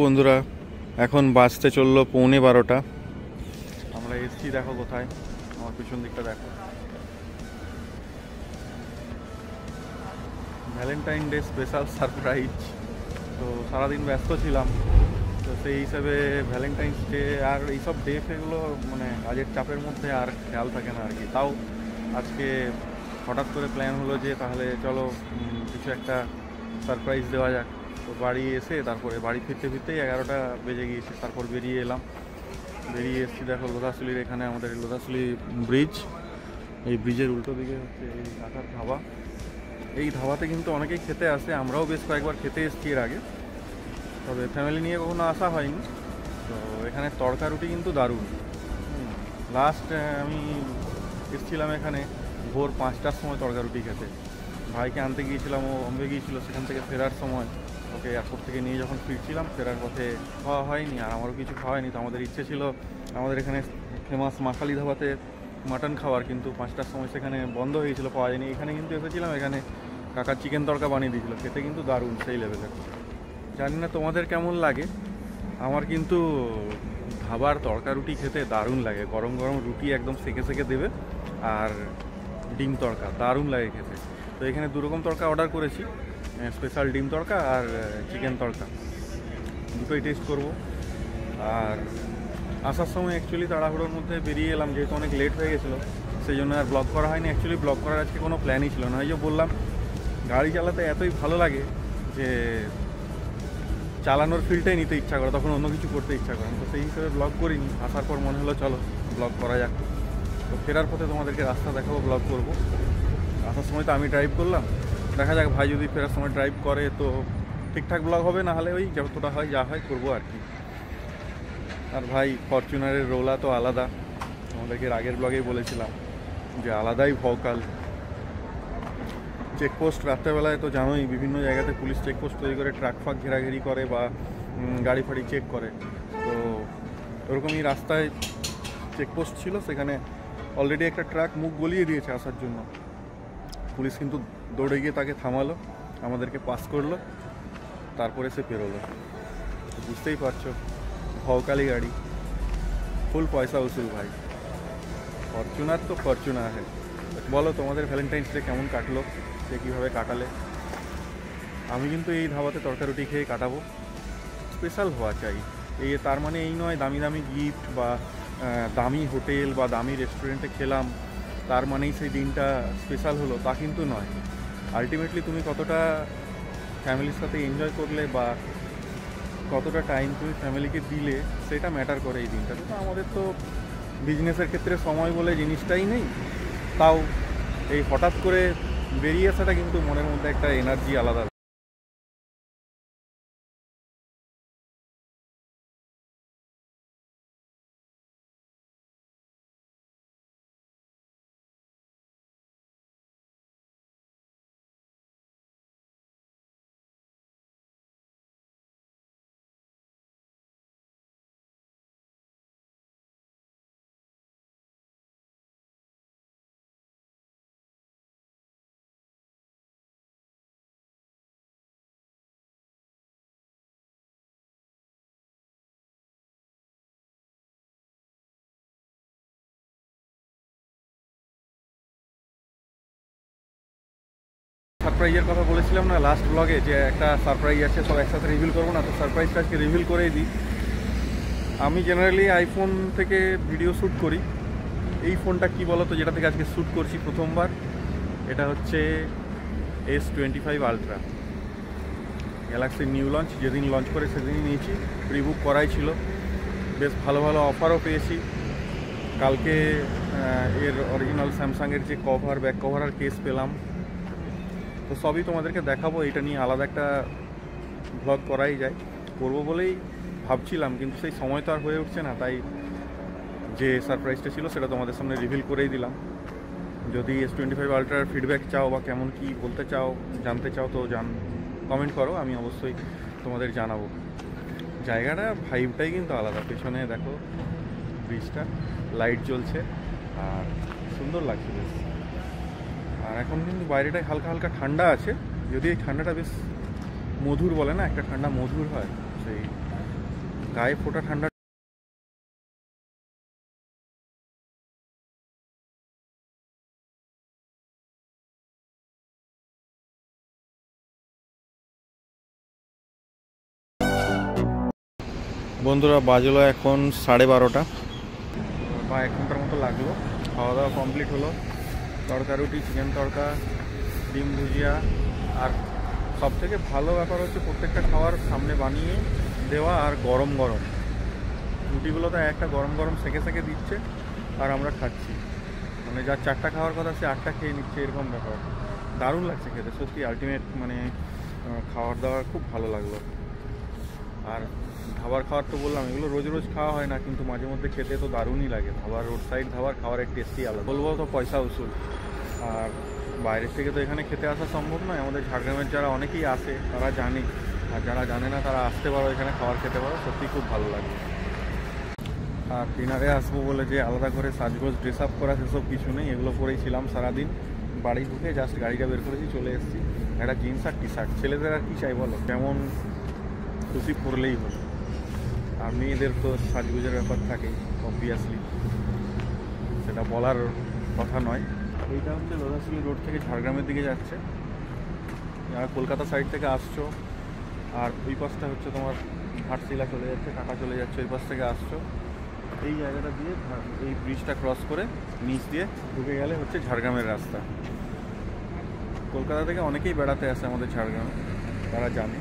বন্ধুরা, এখন বাজতে চললো 11:15। আমরা এসছি, দেখো কোথায়, আমার পিছন দিকটা দেখো, ভ্যালেন্টাইন ডে স্পেশাল সারপ্রাইজ। তো সারাদিন ব্যস্ত ছিলাম, তো সেই হিসাবে ভ্যালেন্টাইন্স ডে আর এইসব ডে ফেগুলো মানে কাজের চাপের মধ্যে আর খেয়াল থাকে না আর কি। তাও আজকে হঠাৎ করে প্ল্যান হলো যে তাহলে চলো কিছু একটা সারপ্রাইজ দেওয়া যাক। তো বাড়ি এসে তারপরে বাড়ি ফিরতে ফিরতেই 11টা বেজে গিয়েছে। তারপর বেরিয়ে এসেছি, দেখো লোধাশুলির এখানে আমাদের লোধাশুলি ব্রিজ, এই ব্রিজের উল্টো দিকে হচ্ছে এই কাকার ধাবা। এই ধাবাতে কিন্তু অনেকেই খেতে আসে, আমরাও বেশ কয়েকবার খেতে এসেছি এর আগে, তবে ফ্যামিলি নিয়ে কখনো আসা হয়নি। তো এখানে তড়কা রুটি কিন্তু দারুণ। লাস্ট আমি এসেছিলাম এখানে ভোর 5টার সময় তড়কা রুটি খেতে। ভাইকে আনতে গিয়েছিলাম, ও বম্বে গিয়েছিলো, সেখান থেকে ফেরার সময় ওকে এয়ারপোর্ট থেকে নিয়ে যখন ফিরছিলাম, ফেরার পথে খাওয়া হয়নি আর আমারও কিছু খাওয়া হয়নি। তো আমাদের ইচ্ছে ছিল আমাদের এখানে ফেমাস মাখালি ধাবাতে মাটন খাওয়ার, কিন্তু 5টার সময় সেখানে বন্ধ হয়েছিল, পাওয়া যায়নি। এখানে কিন্তু এসেছিলাম, এখানে কাকার চিকেন তড়কা বানিয়ে দিয়েছিল, খেতে কিন্তু দারুণ, সেই লেভেলের। জানি না তোমাদের কেমন লাগে, আমার কিন্তু ধাবার তড়কা রুটি খেতে দারুণ লাগে। গরম গরম রুটি একদম সেকে সেকে দেবে, আর ডিম তড়কা দারুণ লাগে খেতে। তো এখানে দুরকম তড়কা অর্ডার করেছি, স্পেশাল ডিম তড়কা আর চিকেন তড়কা, দুটোই টেস্ট করব। আর আসার সময় অ্যাকচুয়ালি তাড়াহুড়োর মধ্যে বেরিয়ে এলাম, যেহেতু অনেক লেট হয়ে গেছিলো, সেই জন্য আর ব্লগ করা হয়নি। অ্যাকচুয়ালি ব্লগ করার আজকে কোনো প্ল্যানই ছিল না। এই যে বললাম, গাড়ি চালাতে এতই ভালো লাগে যে চালানোর ফিলটাই নিতে ইচ্ছা করে, তখন অন্য কিছু করতে ইচ্ছা করে। তো সেই হিসেবে ব্লগ করিনি। আসার পর মনে হলো চলো ব্লগ করা যাক। তো ফেরার পথে তোমাদেরকে রাস্তা দেখাবো, ব্লগ করব। আসার সময় তো আমি ড্রাইভ করলাম, দেখা যাক ভাই যদি ফেরার সময় ড্রাইভ করে তো ঠিকঠাক ব্লগ হবে, না হলে ওই যতটা হয় যা হয় করবো আর কি। আর ভাই ফরচুনারের রোলা তো আলাদা, আমাদেরকে আগের ব্লগেই বলেছিলাম যে আলাদাই ভকাল। চেকপোস্ট রাত্রেবেলায় তো জানোই, বিভিন্ন জায়গাতে পুলিশ চেকপোস্ট তৈরি করে ট্রাক ফাক ঘেরাঘেরি করে বা গাড়ি ফাড়ি চেক করে। তো ওরকমই রাস্তায় চেকপোস্ট ছিল, সেখানে অলরেডি একটা ট্রাক মুখ গলিয়ে দিয়েছে আসার জন্য। পুলিশ কিন্তু দৌড়ে গিয়ে তাকে থামালো, আমাদেরকে পাস করলো, তারপরে সে পেরোলো। বুঝতেই পারছো, ভকালি গাড়ি, ফুল পয়সা উসুল ভাই। ফরচুনার তো ফরচুনার হ্যাঁ। বলো তোমাদের ভ্যালেন্টাইন্স ডে কেমন কাটলো, সে কীভাবে কাটালে? আমি কিন্তু এই ধাবাতে তড়কা রুটি খেয়ে কাটাবো। স্পেশাল হওয়া চাই, এই তার মানে এই নয় দামি দামি গিফট বা দামি হোটেল বা দামি রেস্টুরেন্টে খেলাম তার মানেই সেই দিনটা স্পেশাল হলো, তা কিন্তু নয়। আলটিমেটলি তুমি কতটা ফ্যামিলির সাথে এনজয় করলে বা কতটা টাইম তুমি ফ্যামিলিকে দিলে, সেটা ম্যাটার করে এই দিনটাতে। তো আমাদের তো বিজনেসের ক্ষেত্রে সময় বলে জিনিসটাই নেই, তাও এই হঠাৎ করে বেরিয়ে আসাটা কিন্তু মনের মধ্যে একটা এনার্জি আলাদা। সারপ্রাইজের কথা বলেছিলাম না লাস্ট ব্লগে, যে একটা সারপ্রাইজ আছে, সব একসাথে রিভিল করবো না, তো সারপ্রাইজটা আজকে রিভিল করেই দিই। আমি জেনারেলি আইফোন থেকে ভিডিও শ্যুট করি। এই ফোনটা কি বলো তো, যেটা থেকে আজকে শ্যুট করছি প্রথমবার, এটা হচ্ছে S25 আলট্রা। গ্যালাক্সির নিউ লঞ্চ, যেদিন লঞ্চ করে সেদিনই নিয়েছি, প্রি বুক করাই ছিল। বেশ ভালো ভালো অফারও পেয়েছি। কালকে এর অরিজিনাল স্যামসাংয়ের যে কভার, ব্যাক কভার আর কেস পেলাম। তো সবই তোমাদেরকে দেখাবো, এটা নিয়ে আলাদা একটা ব্লগ করাই যায়, করবো বলেই ভাবছিলাম, কিন্তু সেই সময় তো আর হয়ে উঠছে না। তাই যে সারপ্রাইজটা ছিল সেটা তোমাদের সামনে রিভিল করেই দিলাম। যদি S25 আলট্রার ফিডব্যাক চাও বা কেমন কি বলতে চাও, জানতে চাও, তো কমেন্ট করো, আমি অবশ্যই তোমাদের জানাবো। জায়গাটা ভাইবটাই কিন্তু আলাদা। পেছনে দেখো ব্রিজটা, লাইট জ্বলছে আর সুন্দর লাগছে বেশ। আর এখন কিন্তু বাইরেটায় হালকা হালকা ঠান্ডা আছে, যদি এই ঠান্ডাটা বেশ মধুর বলে না, একটা ঠান্ডা মধুর হয়, সেই গায়ে ফোটা ঠান্ডা। বন্ধুরা বাজলো এখন 12:30 বা 1 ঘন্টার মতো লাগলো। খাওয়া দাওয়া কমপ্লিট হলো। তড়কা রুটি, চিকেন তড়কা, ডিম ভুজিয়া, আর সব থেকে ভালো ব্যাপার হচ্ছে প্রত্যেকটা খাবার সামনে বানিয়ে দেওয়া আর গরম গরম। রুটিগুলো তো একটা গরম গরম সেঁকে সেঁকে দিচ্ছে আর আমরা খাচ্ছি। মানে যার 4টা খাওয়ার কথা সে 8টা খেয়ে নিচ্ছে, এরকম ব্যাপার। দারুণ লাগছে খেতে, সত্যি আলটিমেট। মানে খাবার দাবার খুব ভালো লাগলো। আর ধাবার খাবার তো বললাম, এগুলো রোজ রোজ খাওয়া হয় না, কিন্তু মাঝে মধ্যে খেতে তো দারুণই লাগে। ধাবার, রোড সাইড ধাবার খাবারের টেস্টই আলাদা। বলবো তো পয়সা উসুল। আর বাইরের থেকে তো এখানে খেতে আসা সম্ভব নয়। আমাদের ঝাড়গ্রামের যারা অনেকেই আসে তারা জানে, আর যারা জানে না তারা আসতে পারো, এখানে খাবার খেতে পারো, সত্যিই খুব ভালো লাগে। আর ডিনারে আসবো বলে যে আলাদা করে সাজগোজ ড্রেস আপ করা সেসব কিছু নেই, এগুলো পরেই ছিলাম সারাদিন। বাড়ি ঢুকে জাস্ট গাড়িটা বের করেছি, চলে এসেছি। একটা জিন্স আর টি শার্ট। ছেলেদের আর কি চাই বলো, যেমন খুশি পরলেই হলো। আর মেয়েদের তো সাজগোজের ব্যাপার থাকেই অবভিয়াসলি, সেটা বলার কথা নয়। এইটা হচ্ছে লোধাশুলি রোড থেকে ঝাড়গ্রামের দিকে যাচ্ছে, যারা কলকাতা সাইড থেকে আসছো। আর ওই পাশটা হচ্ছে তোমার ঘাটশিলা চলে যাচ্ছে, টাটা চলে যাচ্ছে, ওই পাশ থেকে আসছো। এই জায়গাটা দিয়ে এই ব্রিজটা ক্রস করে নিচ দিয়ে ঢুকে গেলে হচ্ছে ঝাড়গ্রামের রাস্তা। কলকাতা থেকে অনেকেই বেড়াতে আসে আমাদের ঝাড়গ্রামে, তারা জানে।